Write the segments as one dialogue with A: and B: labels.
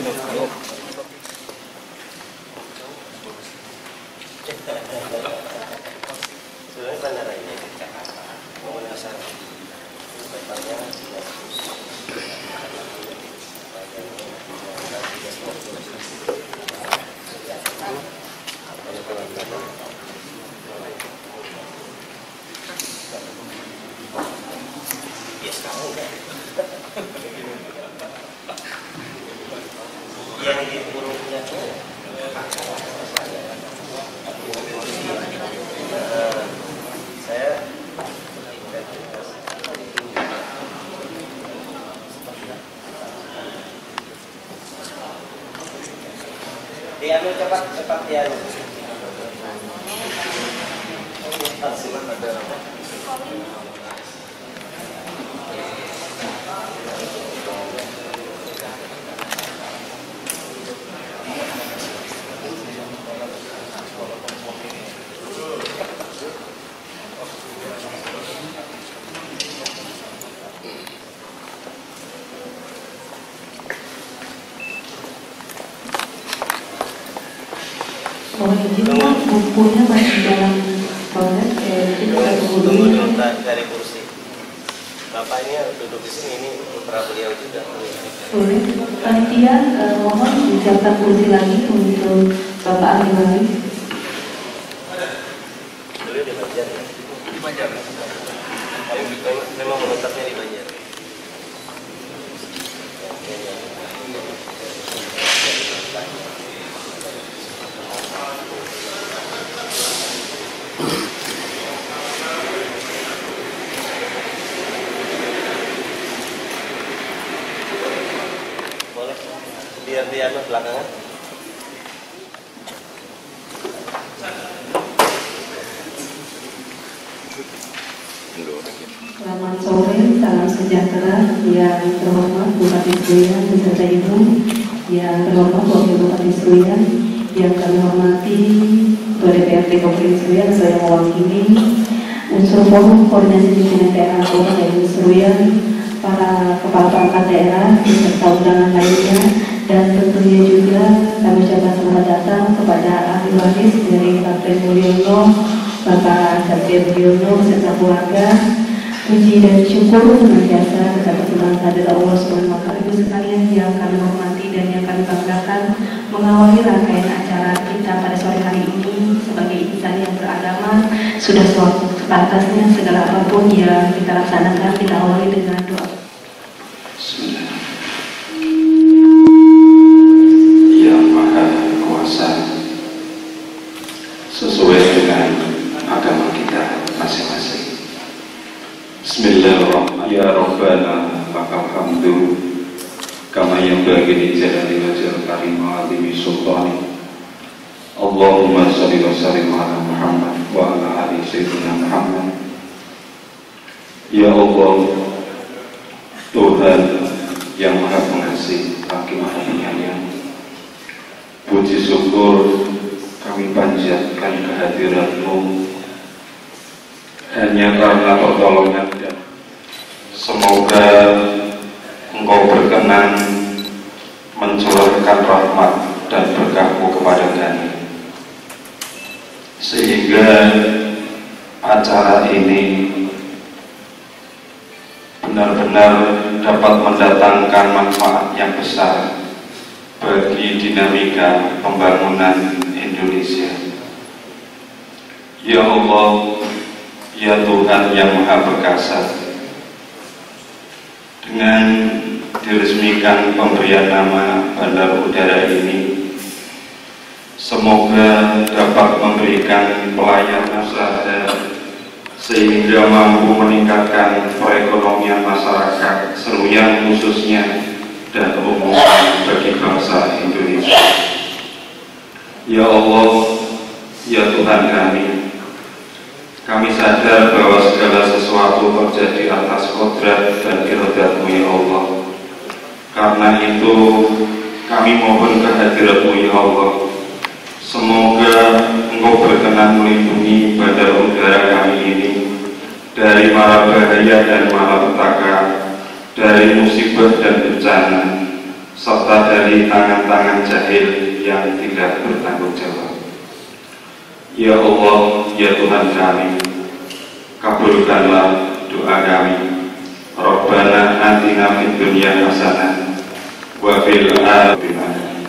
A: Sebenarnya bandara ini di Jakarta menggunakan ya sekarang enggak yang di burungnya saya diambil cepat diambil.
B: Bukunya masih dalam proses
A: tunggu dari kursi. Bapak ini duduk di sini, ini putra beliau juga.
B: Boleh. Panitia mohon disiapkan kursi lagi untuk Bapak ahli waris.
A: Beliau di Banjar ya? Di Banjar. Memang menetapnya di Banjar. Biar dia belakangan.
B: Selamat sore, salam sejahtera yang terhormat Bupati Seruyan beserta Ibu, yang terhormat Wakil Bupati Seruyan, yang kami hormati Ketua DPRD Kabupaten Seruyan, saya mewakili unsur forum koordinasi pimpinan daerah Kabupaten Seruyan, para kepala perangkat daerah beserta undangan lainnya, dan tentunya juga kami ucapkan selamat datang kepada ahli waris dari Kapten Mulyono, Bapak Satria Mulyono serta keluarga. Puji dan syukur senantiasa kepada Tuhan Hadir Allah Subhanahu wa Ta'ala. Ibu sekalian yang kami hormati dan yang kami banggakan, mengawali rangkaian acara kita pada sore hari ini sebagai insan yang beragama, sudah sepantasnya segala apapun yang kita laksanakan kita awali dengan doa.
C: Yang Maha Kuasa sesuai dengan agama kita masing-masing. Bismillahirrahmanirrahim. Ya Rabbana lakal hamdu kama yanbaghi li jalali wajhil karim wa 'azimi sultani. Allahumma shalli wa sallim ala Muhammad wa ala ali sayyidina Muhammad. Ya Allah, Tuhan yang Maha Pengasih lagi Maha Penyayang, puji syukur kami panjatkan kehadiran-Mu hanya karena pertolongan dan semoga Engkau berkenan mencurahkan rahmat dan berkah-Mu kepada kami, sehingga acara ini benar-benar dapat mendatangkan manfaat yang besar bagi dinamika pembangunan Indonesia. Ya Allah, ya Tuhan yang Maha Perkasa, dengan diresmikan pemberian nama bandar udara ini, semoga dapat memberikan pelayanan usaha sehingga mampu meningkatkan perekonomian masyarakat Seruyan khususnya dan umumnya bagi bangsa Indonesia. Ya Allah, ya Tuhan kami sadar bahwa segala sesuatu terjadi atas kodrat dan iradat-Mu ya Allah. Karena itu kami mohon kehadirat-Mu ya Allah. Semoga Engkau berkenan melindungi bandar udara kami ini dari mara bahaya dan malapetaka, dari musibah dan bencana, serta serta dari tangan-tangan jahil yang tidak bertanggung jawab. Ya Allah, ya Tuhan kami, kabulkanlah doa kami. Rabbana atina fid dunya hasanah wa fil akhirati hasanah.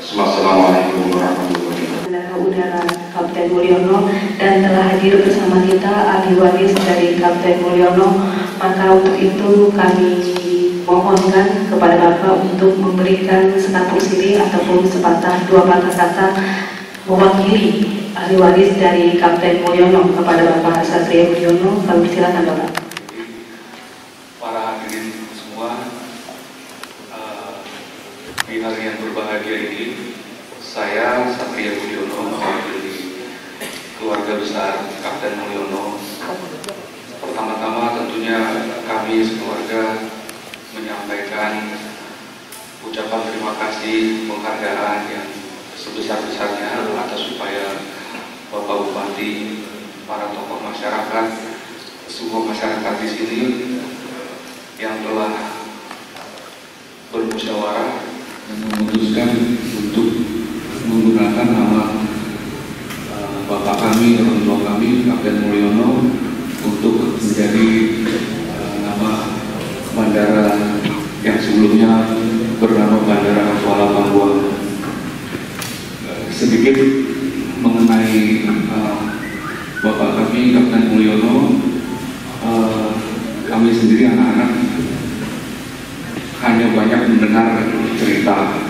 C: Assalamualaikum warahmatullahi wabarakatuh.
B: Udara Kapten Mulyono, dan telah hadir bersama kita ahli waris dari Kapten Mulyono. Maka untuk itu kami mohonkan kepada Bapak untuk memberikan sekapur siri ataupun sepatah dua patah kata mewakili ahli waris dari Kapten Mulyono kepada Bapak Satria Mulyono. Kami silakan Bapak.
D: Para hadirin semua, di hari yang berbahagia ini, saya Satria Mulyono mewakili keluarga besar Kapten Mulyono. Pertama-tama tentunya kami sekeluarga menyampaikan ucapan terima kasih, penghargaan yang sebesar-besarnya atas upaya Bapak Bupati, para tokoh masyarakat, semua masyarakat di sini yang telah bermusyawarah dan memutuskan untuk menggunakan nama Bapak kami, orang tua kami, Kapten Mulyono, untuk menjadi nama bandara yang sebelumnya bernama Bandara Kuala Papua. Sedikit mengenai Bapak kami, Kapten Mulyono, kami sendiri anak-anak hanya banyak mendengar cerita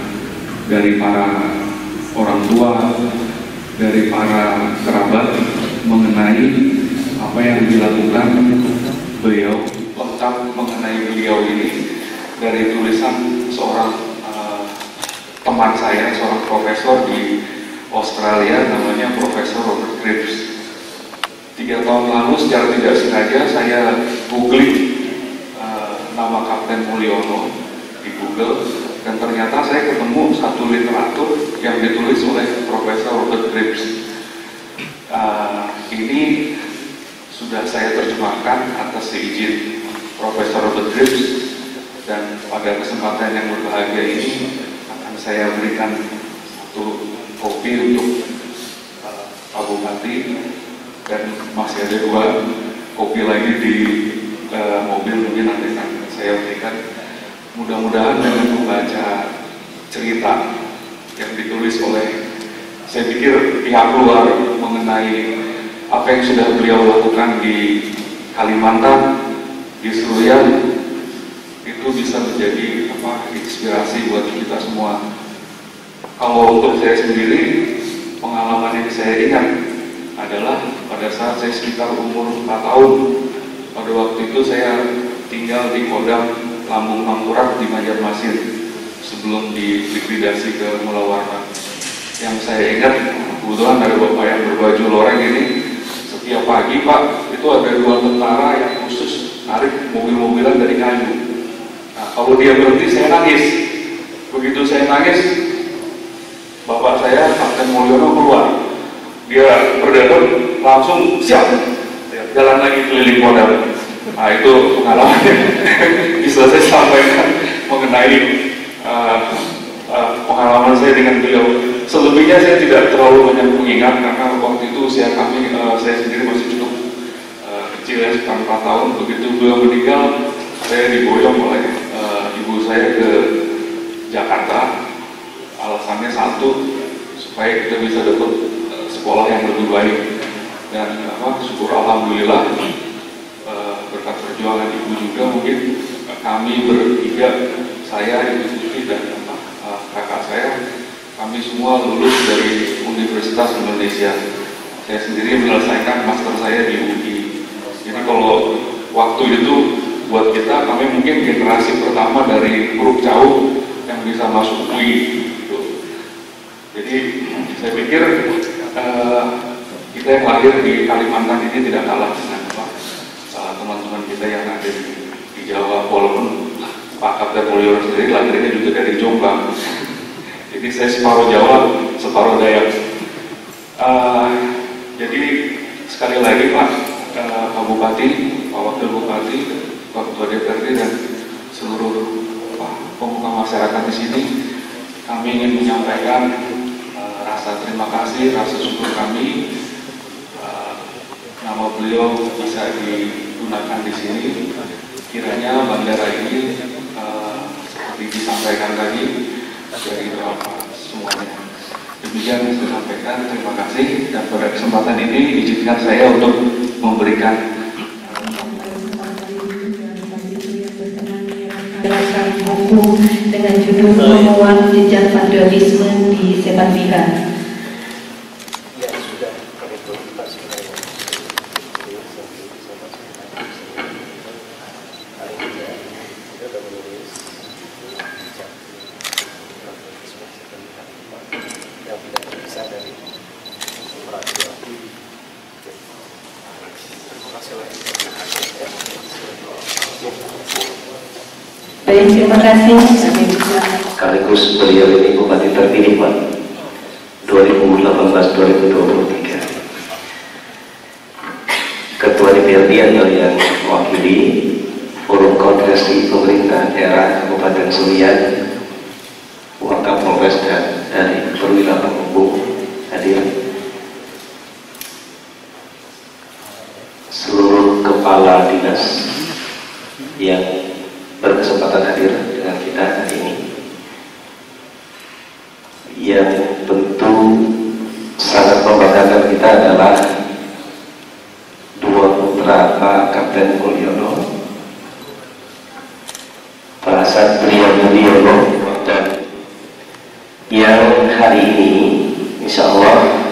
D: dari para orang tua, dari para kerabat mengenai apa yang dilakukan beliau. Lengkap mengenai beliau ini dari tulisan seorang teman saya, seorang profesor di Australia, namanya Profesor Robert Graves. 3 tahun lalu secara tidak sengaja saya googling nama Kapten Mulyono di Google, dan ternyata saya ketemu satu literatur yang ditulis oleh Profesor Robert Graves. Ini sudah saya terjemahkan atas seizin Profesor Robert Graves, dan pada kesempatan yang berbahagia ini akan saya berikan satu kopi untuk Pak Bupati, dan masih ada 2 kopi lagi di mobil, mungkin nanti akan saya berikan. Mudah-mudahan dengan membaca cerita yang ditulis oleh, saya pikir, pihak luar mengenai apa yang sudah beliau lakukan di Kalimantan, di Seruyan, itu bisa menjadi inspirasi buat kita semua. Kalau untuk saya sendiri, pengalaman yang saya ingat adalah pada saat saya sekitar umur 4 tahun. Pada waktu itu saya tinggal di Kodam Lambung Mangkurat di Banjarmasin sebelum dilikuidasi ke Mulawarna. Yang saya ingat, kebetulan ada bapak yang berbaju loreng ini, setiap pagi Pak, itu ada 2 tentara yang khusus narik mobil-mobilan dari kayu. Nah, kalau dia berhenti saya nangis. Begitu saya nangis, bapak saya, Kapten Mulyono, keluar. Dia berdalam langsung siap, jalan lagi keliling Kodam. Nah, itu pengalaman yang bisa saya sampaikan mengenai pengalaman saya dengan beliau. Selebihnya saya tidak terlalu banyak mengingat karena waktu itu usia kami, saya sendiri masih cukup kecil ya, sekitar 4 tahun. Begitu beliau meninggal, saya diboyong oleh ibu saya ke Jakarta. Alasannya satu, supaya kita bisa dapat sekolah yang lebih baik. Dan syukur alhamdulillah, berkat perjuangan ibu juga, mungkin kami bertiga, saya, ibu Suci, dan kakak saya, kami semua lulus dari Universitas Indonesia. Saya sendiri menyelesaikan master saya di UI. Jadi kalau waktu itu buat kita, kami mungkin generasi pertama dari Huruf Jauh yang bisa masuk UI. Gitu. Jadi saya pikir kita yang lahir di Kalimantan ini tidak kalah dengan teman-teman kita yang ada di Jawa, walaupun Pak Kapten Mulyono sendiri lahirnya juga dari Jombang. Jadi saya separuh Jawa, separuh Dayak. Jadi sekali lagi Pak Bupati, Pak Wakil Bupati, Pak Ketua DPRD, dan seluruh pemuka masyarakat masyarakat di sini, kami ingin menyampaikan rasa terima kasih, rasa syukur kami. Nama beliau bisa digunakan di sini. Kiranya bandara ini seperti disampaikan tadi dari Bapak semuanya. Demikian yang saya sampaikan. Terima kasih. Dan pada kesempatan ini izinkan saya untuk memberikan
B: buku dengan judul Memuat Jejak Patriotisme di Sepak Bika.
A: Ya sudah, kami tunggu Pak sebenarnya. Hari ini kita sudah menulis yang tidak bisa dari peraturan. Terima kasih lagi.
B: Baik, terima kasih. Kami bisa
E: Sekaligus beliau ini Bupati terpilih Pak 2018-2023. Ketua DPRD atau yang mewakili Forum Koordinasi Pemerintah Daerah Kabupaten Sulian, Wakapolres dan dari Perwira Penghubung hadir, seluruh kepala dinas yang berkesempatan hadir dengan kita hari ini, yang tentu sangat membanggakan kita adalah dua putra Pak Kapten Mulyono, Pak Satria Mulyono, dan yang hari ini insya Allah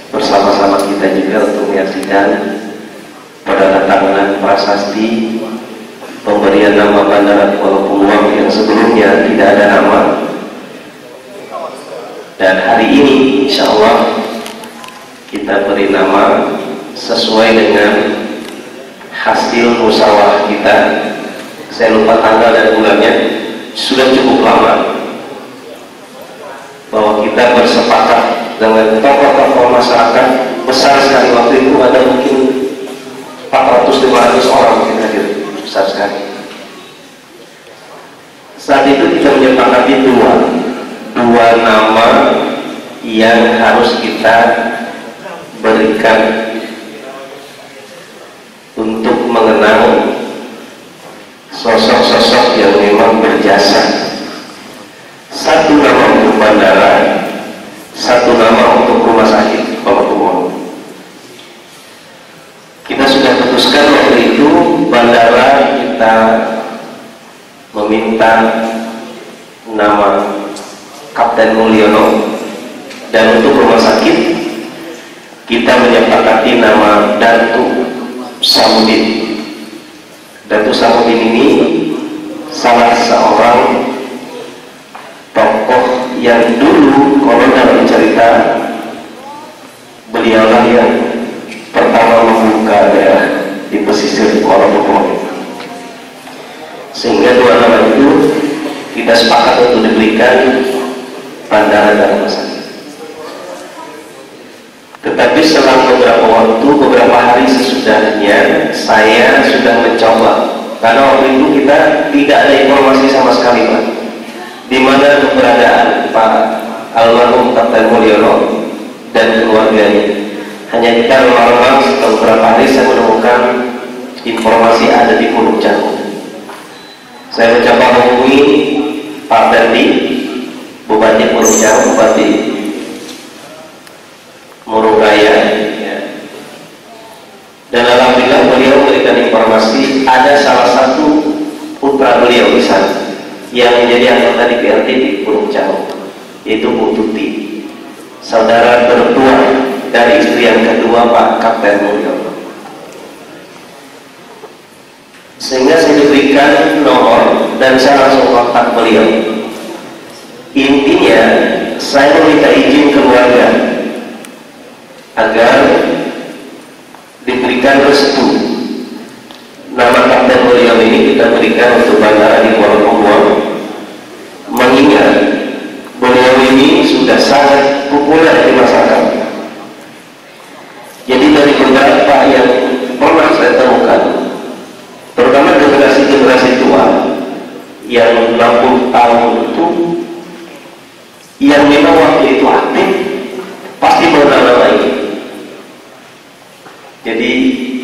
E: bersama-sama kita juga untuk menyaksikan penandatanganan prasasti pemberian nama Bandara Kuala Peluang yang sebelumnya tidak ada nama. Dan hari ini insya Allah kita beri nama sesuai dengan hasil musyawarah kita. Saya lupa tanggal dan bulannya, sudah cukup lama bahwa kita bersepakat dengan tokoh-tokoh masyarakat besar sekali. Waktu itu ada mungkin 400-500 orang yang hadir, besar sekali. Saat itu kita menyepakati dua nama yang harus kita berikan untuk mengenang sosok-sosok yang memang berjasa. Satu nama untuk bandara, satu nama untuk rumah sakit Pamukumon. Kita sudah putuskan waktu itu bandara kita meminta nama Kapten Mulyono, dan untuk rumah sakit kita menyepakati nama Datu Samudin. Datu Samudin ini salah seorang tokoh yang dulu kalau dalam cerita beliaulah yang pertama membuka daerah di pesisir Kuala Lumpur, sehingga dua nama itu kita sepakat untuk diberikan bandara dan rumah sakit. Tetapi selang beberapa waktu, beberapa hari sesudahnya, saya sudah mencoba, karena waktu itu kita tidak ada informasi sama sekali Pak, di mana keberadaan Pak almarhum Kapten Mulyono dan keluarganya. Hanya kita lama-lama setelah beberapa hari saya menemukan informasi ada di Pulau Jawa. Saya mencoba menghubungi Pak Ferdi, Bupati Pulau Jawa, Bupati Mururaya, ya. Dan alhamdulillah beliau memberikan informasi ada salah satu putra beliau di sana yang menjadi anggota DPRD di Pulau Jawa, yaitu Bu Tuti, saudara tertua dari istri yang kedua Pak Kapten Mulyono. Sehingga saya diberikan nomor dan saya langsung kontak beliau. Intinya saya meminta izin keluarga agar diberikan restu nama Kapten Mulyono ini kita berikan untuk bandara di Kuala Lumpur, mengingat beliau ini sudah sangat populer di masyarakat. Jadi dari beberapa yang pernah saya temukan, terutama generasi-generasi tua yang 60 tahun itu yang memang waktu itu aktif pasti mengenal nama ini. Jadi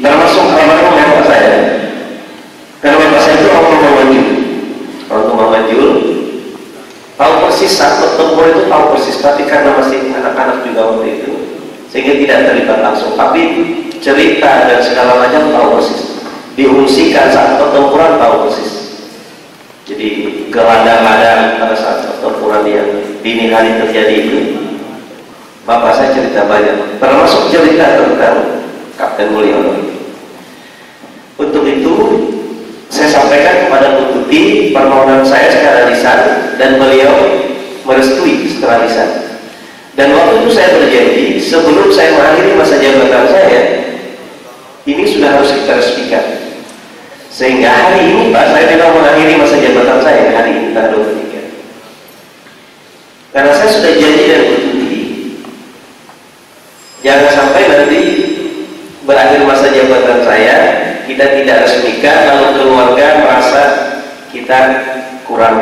E: termasuk almarhum bapak saya, karena bapak saya itu orang tua Majul, tahu persis saat bertempur itu, tahu persis, tapi karena masih anak-anak juga waktu itu sehingga tidak terlibat langsung, tapi cerita dan segala macam tahu persis. Diungsikan saat pertempuran tahu persis. Jadi keadaan pada saat pertempuran yang dini hari terjadi itu, bapak saya cerita banyak, termasuk cerita tentang Kapten Mulyono. Untuk itu saya sampaikan kepada Bu Tuti permohonan saya secara lisan, dan beliau merestui secara lisan. Dan waktu itu saya berjanji sebelum saya mengakhiri masa jabatan saya, ini sudah harus kita resmikan. Sehingga hari ini Pak, saya tidak mengakhiri masa jabatan saya hari ini tanggal 23. Karena saya sudah janji dan Bu Tuti, jangan sampai nanti berakhir masa jabatan saya kita tidak resmikan, lalu keluarga merasa kita kurang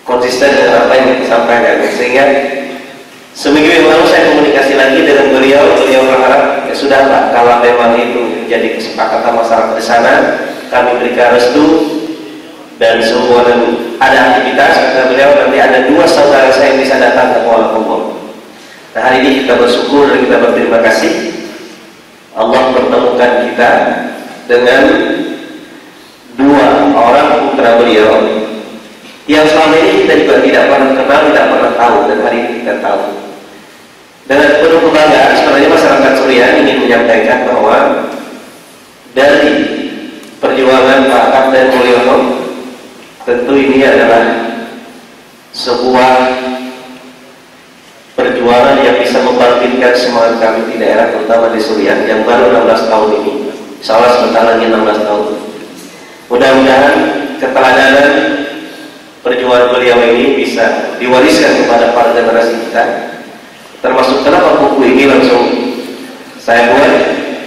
E: konsisten dengan apa yang kita sampaikan. Sehingga seminggu yang lalu saya komunikasi lagi dengan beliau berharap ya sudah Pak, kalau memang itu jadi kesepakatan masyarakat di sana, kami berikan restu dan semua ada aktivitas. Kata beliau, nanti ada 2 saudara saya yang bisa datang ke Kuala Lumpur. Nah, hari ini kita bersyukur dan kita berterima kasih Allah pertemukan kita dengan 2 orang putra beliau yang selama ini kita juga tidak pernah kenal, tidak pernah tahu, dan hari ini kita tahu. Dengan penuh kebanggaan sebenarnya masyarakat Surian ingin menyampaikan bahwa dari perjuangan Pak Kapten Mulyono, tentu ini adalah sebuah perjuangan yang bisa membangkitkan semangat kami di daerah, terutama di Surian yang baru 16 tahun ini. Insya Allah sebentar lagi 16 tahun. Mudah-mudahan keteladanan perjuangan beliau ini bisa diwariskan kepada para generasi kita. Termasuk kenapa buku ini langsung saya buat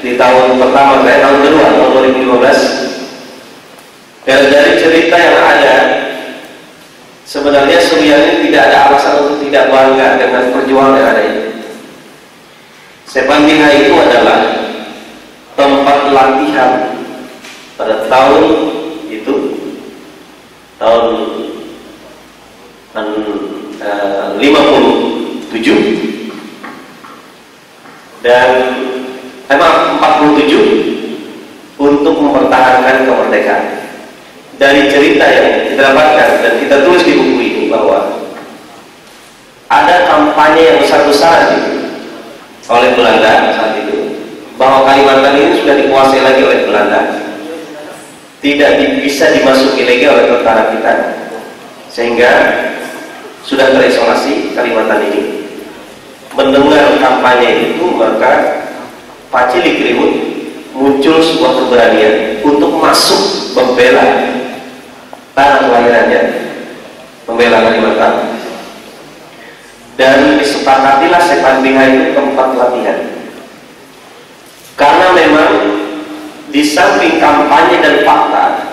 E: di tahun pertama saya, tahun kedua, tahun 2015. Dan dari cerita yang ada, sebenarnya Surian ini tidak ada alasan untuk tidak bangga dengan perjuangan yang ada ini. Sepan Bihai itu adalah tempat latihan pada tahun itu, tahun 57 dan 47 untuk mempertahankan kemerdekaan. Dari cerita yang kita dapatkan dan kita tulis di buku ini bahwa ada kampanye yang besar-besaran oleh Belanda saat itu, bahwa Kalimantan ini sudah dikuasai lagi oleh Belanda, tidak bisa dimasuki lagi oleh tentara kita, sehingga sudah terisolasi Kalimantan ini. Mendengar kampanye itu, maka Pak Cilik Riwut muncul sebuah keberanian untuk masuk membela tanah kelahirannya, membela Kalimantan, dan disepakatilah Sepan Bihai itu tempat latihan. Karena memang di samping kampanye dan fakta,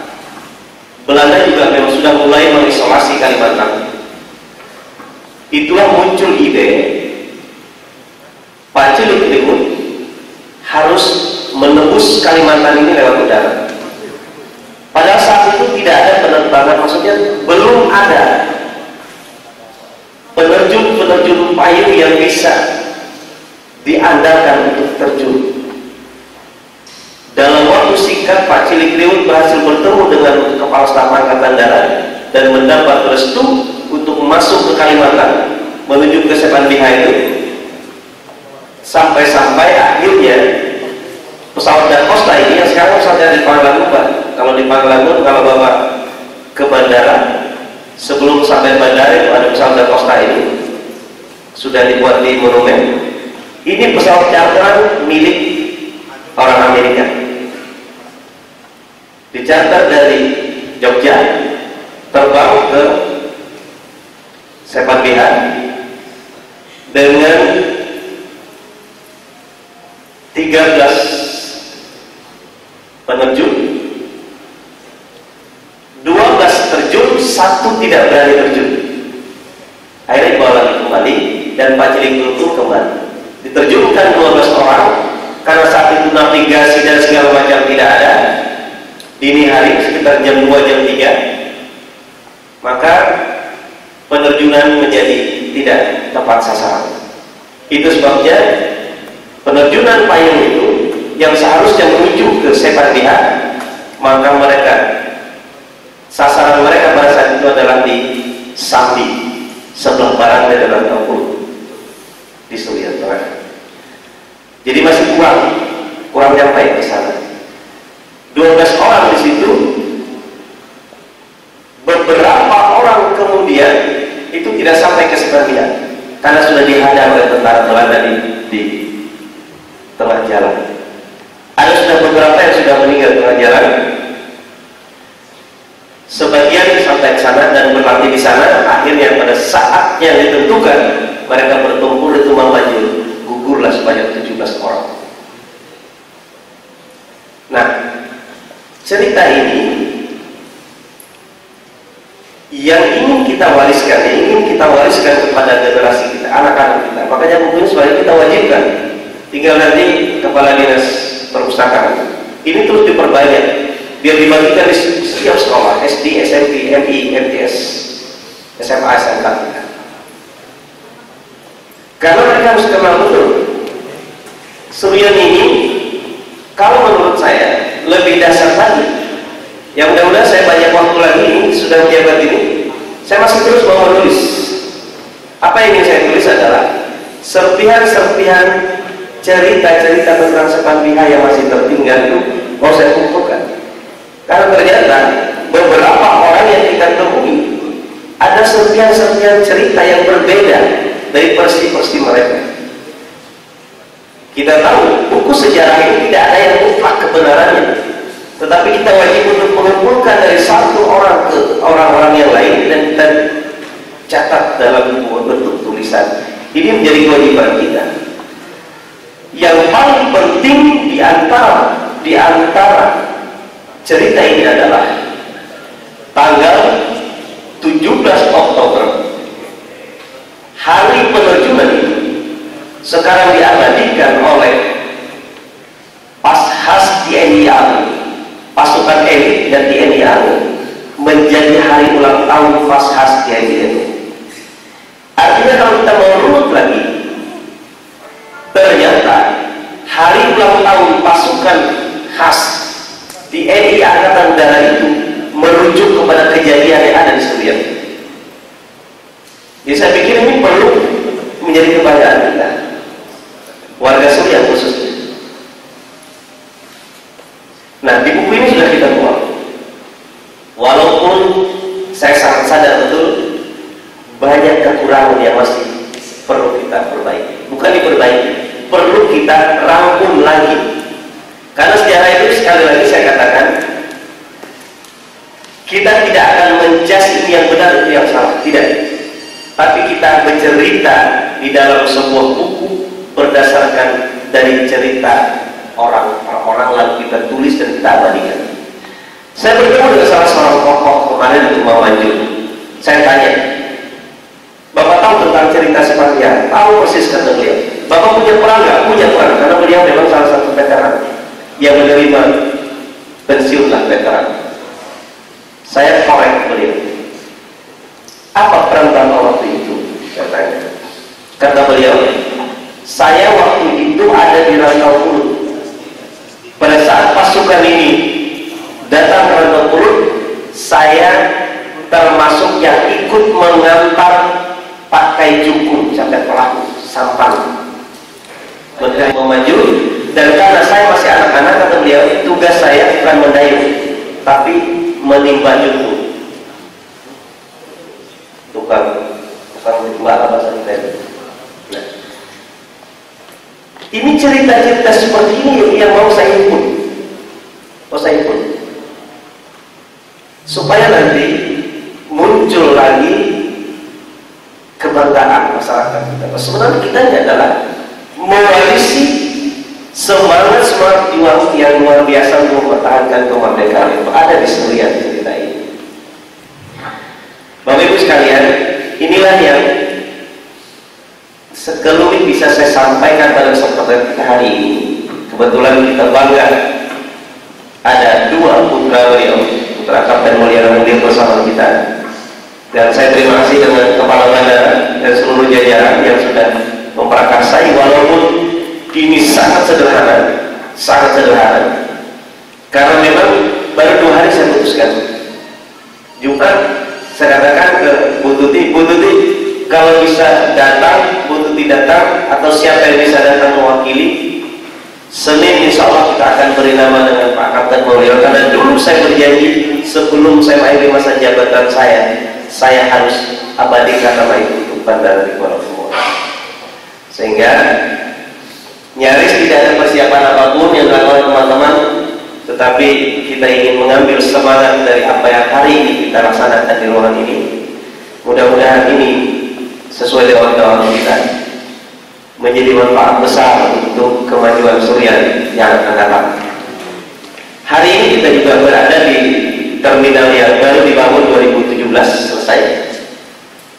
E: Belanda juga memang sudah mulai mengisolasi Kalimantan. Itulah muncul ide Pak Cilik Riwut harus menembus Kalimantan ini lewat udara. Padahal saat itu tidak ada penerbangan, maksudnya belum ada penerjun payung yang bisa diandalkan untuk terjun. Dalam waktu singkat Pak Cilik Riwut berhasil bertemu dengan Kepala Staf Angkatan Darat dan mendapat restu untuk masuk ke Kalimantan menuju ke Sepan Bihai itu. Sampai-sampai akhirnya pesawat Dancosta ini yang sekarang pesawatnya di Panglangun, Pak. Kalau di Panglangun, kalau Bapak ke bandara, sebelum sampai bandara itu ada pesawat Dancosta ini, sudah dibuat di monumen. Ini pesawat charteran milik orang Amerika, dicatat dari Jogja, terbang ke Sepan Bihai dengan 13 penerjun, 12 terjun, 1 satu tidak berani terjun. Akhirnya dibawa lagi kembali dan Pak Cilikul pun kembali. Diterjunkan 12 orang karena saat itu navigasi dan segala macam tidak ada. Dini hari sekitar jam 2 jam 3, maka penerjunan menjadi tidak tepat sasaran. Itu sebabnya penerjunan payung itu yang seharusnya menuju ke Separdiha, maka mereka sasaran mereka pada saat itu adalah di Sambi, sebelah barat dari dalam Tengkulu di Suriah Tengah. Jadi masih kurang sampai ke sana. 12 orang di situ, beberapa orang kemudian itu tidak sampai ke Separdiha karena sudah dihadang oleh tentara Belanda di tengah jalan. Ada sudah beberapa yang sudah meninggal tengah jalan. Sebagian sampai ke sana dan berlatih di sana. Akhirnya pada saat yang ditentukan mereka bertempur di Tumbang Banjul, gugurlah sebanyak 17 orang. Nah, cerita ini yang ingin kita wariskan kepada generasi kita, anak-anak kita. Makanya buku ini sebenarnya kita wajibkan. Tinggal nanti kepala dinas perpustakaan ini terus diperbanyak biar dibagikan di setiap sekolah, SD, SMP, MI, MTS, SMA, SMK. Karena mereka harus kenal betul. Surian ini, kalau menurut saya lebih dasar lagi. Yang mudah-mudahan saya banyak waktu lagi ini, sudah menjabat ini, saya masih terus mau menulis. Apa yang ingin saya tulis adalah serpihan-serpihan cerita-cerita tentang Separdiha yang masih tertinggal itu mau saya kumpulkan. Karena ternyata beberapa orang yang kita temui ada serpihan-serpihan cerita yang berbeda dari versi-versi mereka. Kita tahu buku sejarah ini tidak ada yang mutlak kebenarannya, tetapi kita wajib untuk mengumpulkan dari satu orang ke orang-orang yang lain dan kita catat dalam bentuk tulisan. Ini menjadi kewajiban kita. Yang paling penting di antara cerita ini adalah tanggal 17 Oktober, hari penerjunan itu sekarang diabadikan oleh Pashas TNI AU, pasukan elit dan TNI AU, menjadi hari ulang tahun Pashas TNI AU. Artinya kalau kita mau runut lagi, ternyata hari ulang tahun pasukan khas TNI Angkatan Darat itu merujuk kepada kejadian yang ada di Suriah. Jadi saya pikir ini perlu menjadi kebanggaan kita, warga Suriah khususnya. Nah, di buku ini sudah kita buat. Walaupun saya sangat sadar betul banyak kekurangan yang masih perlu kita perbaiki. Bukan diperbaiki, perlu kita rangkum lagi. Karena sejarah itu sekali lagi saya katakan, kita tidak akan menjudge ini yang benar itu yang salah, tidak. Tapi kita bercerita di dalam sebuah buku berdasarkan dari cerita orang lalu kita tulis dan kita abadikan. Saya bertemu dengan salah seorang tokoh kemarin di Tumbang Banjul. Saya tanya, Bapak tahu tentang cerita Separdiha? Tahu persis, kata beliau. Bapak punya peran nggak? Punya peran, karena beliau memang salah satu veteran yang menerima pensiunlah veteran. Saya korek beliau. Apa peran Bapak waktu itu? Saya tanya. Kata beliau, saya waktu itu ada di Rantau Pulut. Pada saat pasukan ini datang ke Rantau Pulut, saya termasuk yang ikut mengantar pakai jukung sampai pelaku sampan memaju. Dan karena saya masih anak-anak, kata beliau, tugas saya bukan mendayung tapi menimba jukung. Tukang gembala bahasa kita. Nah, ini cerita-cerita seperti ini yang mau saya himpun, supaya nanti muncul lagi kebanggaan masyarakat kita. Sebenarnya kita ini adalah mewarisi semangat juang yang luar biasa untuk mempertahankan kemerdekaan itu ada di Suriah cerita ini. bisa saya sampaikan pada kesempatan kita hari ini, kebetulan kita bangga ada dua putra beliau, putra Kapten Mulyana Mundir bersama kita. Dan saya terima kasih dengan Kepala Bandara dan seluruh jajaran yang sudah memprakarsai, walaupun ini sangat sederhana, sangat sederhana. Karena memang baru 2 hari saya putuskan. Jumat saya katakan ke Bu Tuti, kalau bisa datang, Bu Tuti datang, atau siapa yang bisa datang mewakili. Senin insya Allah kita akan beri nama dengan Pak Kapten Mulyana, karena dulu saya berjanji sebelum saya mengakhiri masa jabatan saya harus abadikan nama itu untuk Bandara di Kuala Lumpur. Sehingga nyaris tidak ada persiapan apapun yang dilakukan teman-teman, tetapi kita ingin mengambil semangat dari apa yang hari ini kita laksanakan di ruangan ini. Mudah-mudahan ini sesuai dengan doa kita menjadi manfaat besar untuk kemajuan Surian yang akan datang. Hari ini kita juga berada di terminal yang baru dibangun 2017 selesai,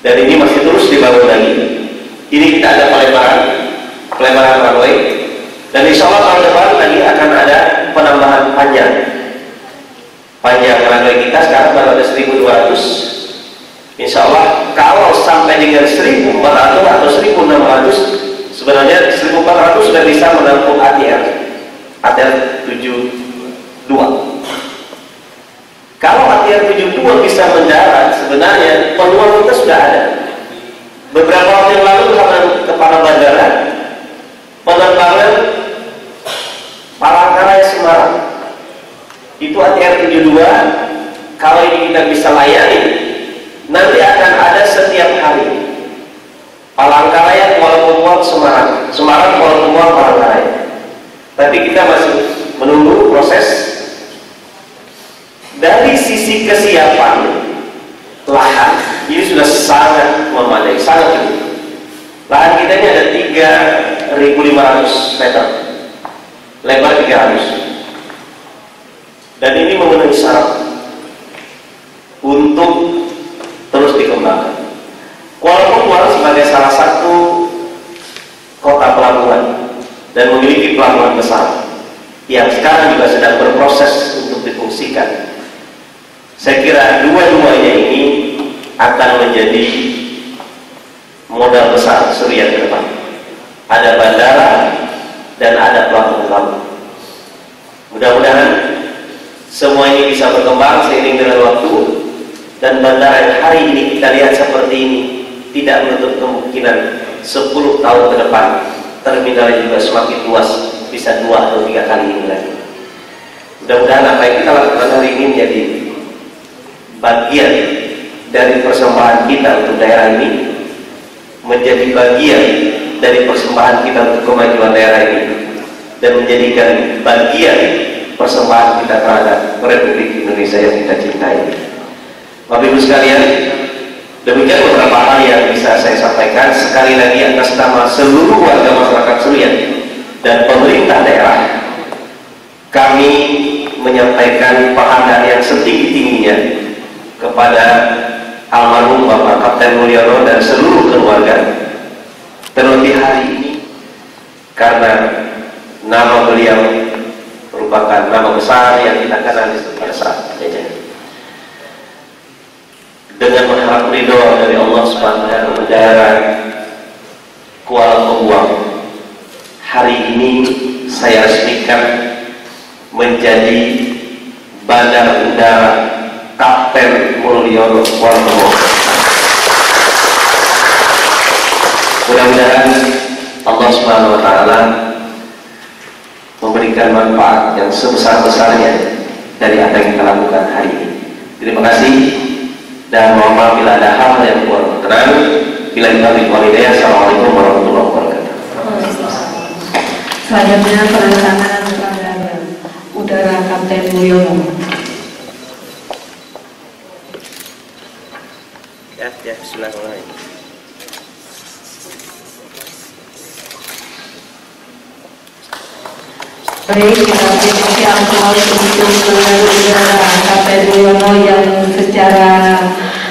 E: dan ini masih terus dibangun lagi. Ini kita ada pelebaran runway, dan insya Allah tahun depan lagi akan ada penambahan panjang runway kita. Sekarang baru ada 1.200. Insya Allah kalau sampai dengan 1.400 atau 1.600, sebenarnya 1.400 sudah bisa menampung ATR 72. Kalau ATR 72 bisa mendarat, sebenarnya peluang kita sudah ada. Beberapa waktu yang lalu bersama Kepala Bandara, penerbangan Palangkaraya Semarang itu ATR 72, kalau ini kita bisa layani, nanti akan ada setiap hari Palangkaraya Kuala Lumpur Semarang, Semarang Kuala Lumpur Palangkaraya. Tapi kita masih menunggu proses. Dari sisi kesiapan lahan ini sudah sangat memadai, sangat cukup. Lahan kita ini ada 3.500 meter, lebar 300, dan ini memenuhi syarat untuk terus dikembangkan. Kuala Lumpur sebagai salah satu kota pelabuhan dan memiliki pelabuhan besar yang sekarang juga sedang berproses untuk difungsikan. Saya kira dua-duanya ini akan menjadi modal besar Surian ke depan. Ada bandara dan ada pelabuhan. Mudah-mudahan semua ini bisa berkembang seiring dengan waktu, dan bandara yang hari ini kita lihat seperti ini tidak menutup kemungkinan 10 tahun ke depan terminalnya juga semakin luas, bisa 2 atau 3 kali ini lagi. Mudah-mudahan apa yang kita lakukan hari ini menjadi bagian dari persembahan kita untuk daerah ini, menjadi bagian dari persembahan kita untuk kemajuan daerah ini, dan menjadikan bagian persembahan kita terhadap Republik Indonesia yang kita cintai. Bapak Ibu sekalian, demikian beberapa hal yang bisa saya sampaikan. Sekali lagi atas nama seluruh warga masyarakat Surian dan pemerintah daerah, kami menyampaikan penghargaan yang setinggi-tingginya kepada almarhum Bapak Kapten Mulyana dan seluruh keluarga. Terlebih hari ini karena nama beliau merupakan nama besar yang kita kenal pada saat jajahan. Dengan mengharap ridho dari Allah Subhanahu wa Ta'ala, Kuala Lumpur hari ini saya resmikan menjadi Bandar Udara Kapten Mulyana Kuala Lumpur. Mudah-mudahan Allah Subhanahu wa Ta'ala memberikan manfaat yang sebesar-besarnya dari apa yang kita lakukan hari ini. Terima kasih, dan mohon maaf bila ada hal yang kurang berkenan. Bila kita walidaya, assalamualaikum warahmatullahi wabarakatuh.
B: Selanjutnya perancangan Bandara Udara Kapten Mulyana.
A: Ya, bismillahirrahmanirrahim.
B: Baik, kita apresiasi awal untuk Udara Kapten Mulyana yang secara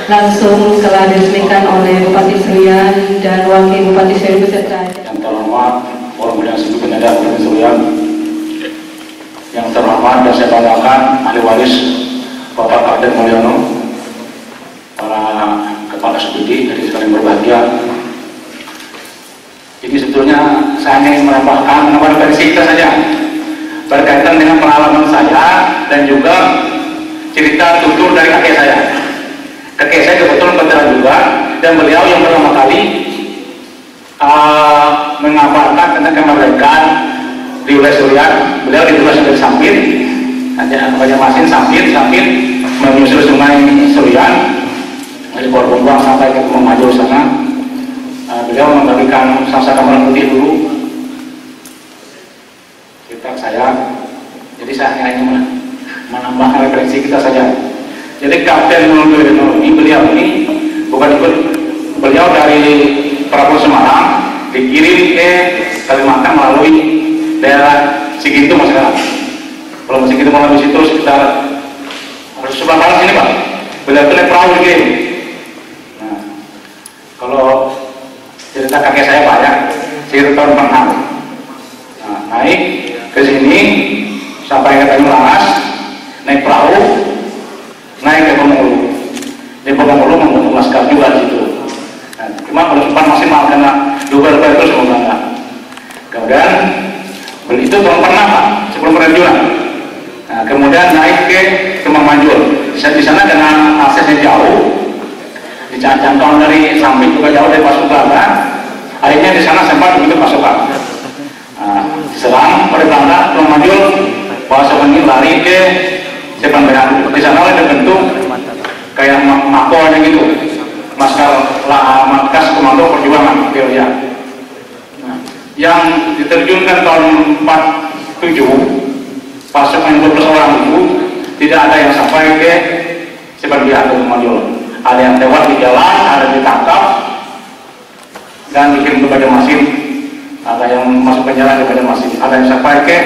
B: langsung telah diresmikan oleh Bupati Serian dan Wakil Bupati Serian beserta.
F: terhormat Forum Bidang Studi Penyadap Provinsi Riau, yang terhormat dan saya banggakan ahli waris Bapak Kapten Mulyono, para kepala studi dari sekalian berbahagia. Ini sebetulnya saya ingin menambahkan referensi kita saja berkaitan dengan pengalaman saya dan juga cerita tutur dari kakek saya. Kakek saya kebetulan veteran juga, dan beliau yang pertama kali mengabarkan tentang kemerdekaan di wilayah Surian. Beliau ditugaskan dari Sampit, Banjarmasin, Sampit menyusuri sungai Surian dari Korbuang sampai ke Maju sana. Beliau membagikan sasa kamar putih dulu cerita saya. Jadi saya hanya menambah referensi kita saja. Jadi Kapten Mulyono ini, beliau ini bukan ikut, beliau dari Prabu Semarang dikirim ke Kalimantan melalui daerah Sigintu masalah. Kalau Sigintu melalui situ sekitar sebelah barat sini Pak. Beliau itu naik perahu dikirim. Nah, kalau cerita kakek saya banyak, cerita tahun pernah. Nah, naik ke sini sampai ke Tanjung Langas, naik perahu, naik ke Bengkulu. Di Bengkulu membentuk laskar juga di situ. Nah, cuma kalau sempat maksimal karena lupa itu semua enggak. Kemudian itu tahun pernah Pak, sebelum pensiunan. Nah, kemudian naik ke Kemang Manjur. Di sana dengan aksesnya jauh, dicantang dari Sampit juga jauh dari pasukan. Akhirnya di sana sempat begitu pasukan. Selang pada Belanda Kemang Manjur, pasukan ini lari ke Sepan Beran. Di sana ada bentuk kayak makornya gitu, markas komando perjuangan Georgia. Yang diterjunkan tahun 47 pasukan 12 orang itu tidak ada yang sampai ke Sepan Beran atau Manjur. Ada yang tewas di jalan, ada yang ditangkap dan dikirim ke Banjarmasin, ada yang masuk penjara di Banjarmasin, ada yang sampai ke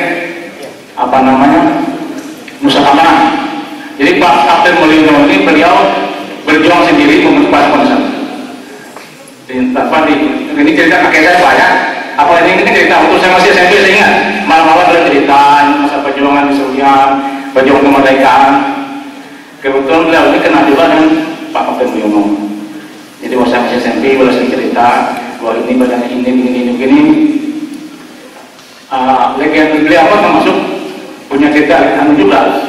F: Nusa Kambangan. Jadi Pak Kapten Mulyono ini beliau berjuang sendiri membentuk pasukan ini cerita kakek saya banyak. Apalagi ini cerita untuk saya masih SMP, saya ingat malam-malam ada cerita masa perjuangan di Surian, perjuangan kemerdekaan. Kebetulan beliau ini kenal juga dengan Pak Kapten Mulyono. Jadi waktu saya masih SMP, beliau cerita bahwa ini badannya ini. Legenda beliau termasuk punya cerita juga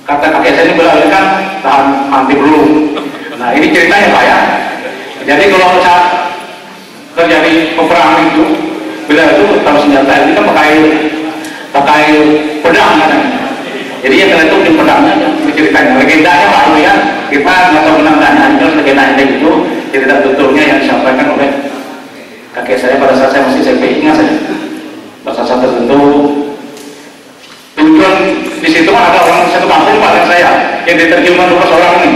F: kata kakek saya ini beliau kan tahan anti peluru. Nah ini ceritanya Pak ya. Jadi kalau saat terjadi peperangan itu, beliau itu tahu senjata ini kan pakai pedang kan. Jadi yang kena itu di pedangnya ceritanya. Legendanya Pak itu ya. Kita nggak tahu benarnya, itu legendanya itu cerita tuturnya yang disampaikan oleh kakek saya pada saat saya masih SMP, ingat saja. Pada saat tertentu tujuan di situ ada orang satu kampung Pak dan saya yang diterjunkan 12 orang ini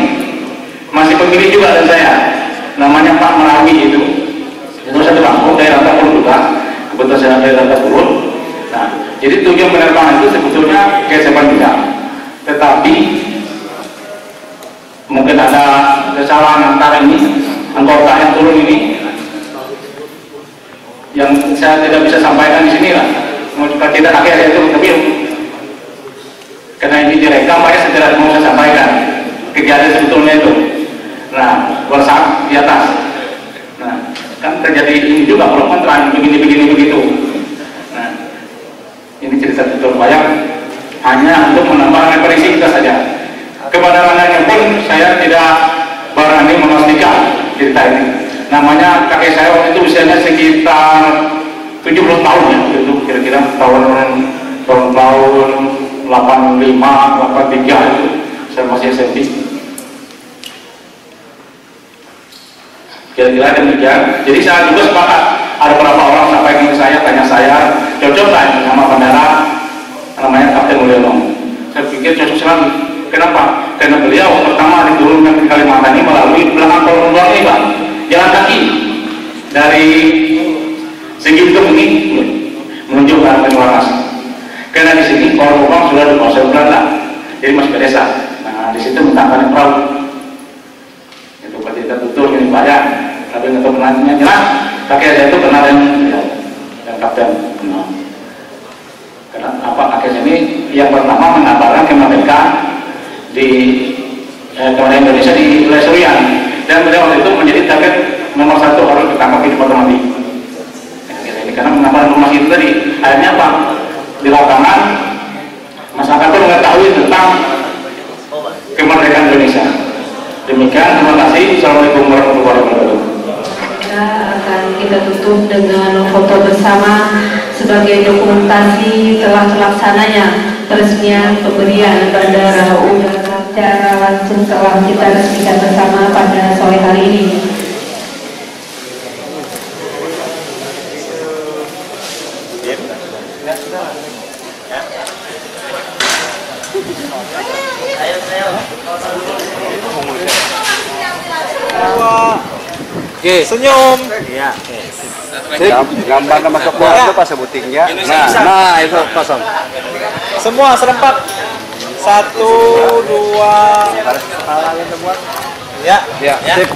F: masih pemilih juga dan saya namanya Pak Merawi itu satu kampung dari Rantapurun juga, kebetulan saya dari Rantapurun. Nah jadi tujuan penerbangan itu sebetulnya ke Sepan Beran, tetapi mungkin ada kesalahan antara ini anggota yang turun ini yang saya tidak bisa sampaikan di sini lah. Mau cerita kakek saya itu, tapi karena ini direkam, saya tidak mau saya sampaikan kejadian sebetulnya itu. Nah, saat di atas, nah kan terjadi ini juga kalau kontran begini begitu. Nah, ini cerita tutur wayang hanya untuk menambah referensi kita saja. Kebenarannya pun saya tidak berani memastikan cerita ini. Namanya kakek saya waktu itu usianya sekitar 70 tahun ya, itu kira-kira tahun 85, 83 itu saya masih SMP. Kira-kira demikian. Jadi saya juga sepakat. Ada beberapa orang sampai ke saya, tanya saya, cocok kan nama bandara namanya Kapten Mulyono. Saya pikir cocok sekali. Kenapa? Karena beliau pertama diturunkan ke Kalimantan ini melalui belakang Korbuang ini Pak. Jalan kaki dari Sigintu ini menuju ke arah Tanjung Langas. Karena di sini Korbuang sudah dikuasai Belanda, jadi masuk ke desa. Nah di situ mentangkan perahu. Itu cerita tutur ini banyak. tapi untuk kenalnya jelas akhirnya itu kenal yang kapten. Karena apa akhirnya ini yang pertama mengabarkan kemerdekaan di kemerdekaan Indonesia di wilayah Surian, dan beliau waktu itu menjadi target nomor 1 harus ditangkap di tempat mati. Ini karena mengabarkan informasi itu tadi, akhirnya apa di lapangan masyarakat itu mengetahui tentang kemerdekaan Indonesia. Demikian, terima kasih. Assalamualaikum warahmatullahi wabarakatuh.
B: Kita tutup dengan foto bersama sebagai dokumentasi telah terlaksananya peresmian pemberian bandara udara secara langsung telah kita resmikan bersama pada sore hari ini.
G: Oke, senyum. Iya. Gambar masuk buah itu pas sebutingnya. Nah, itu kosong. Semua serempak. 1, 2. Ya. Ya. Sip.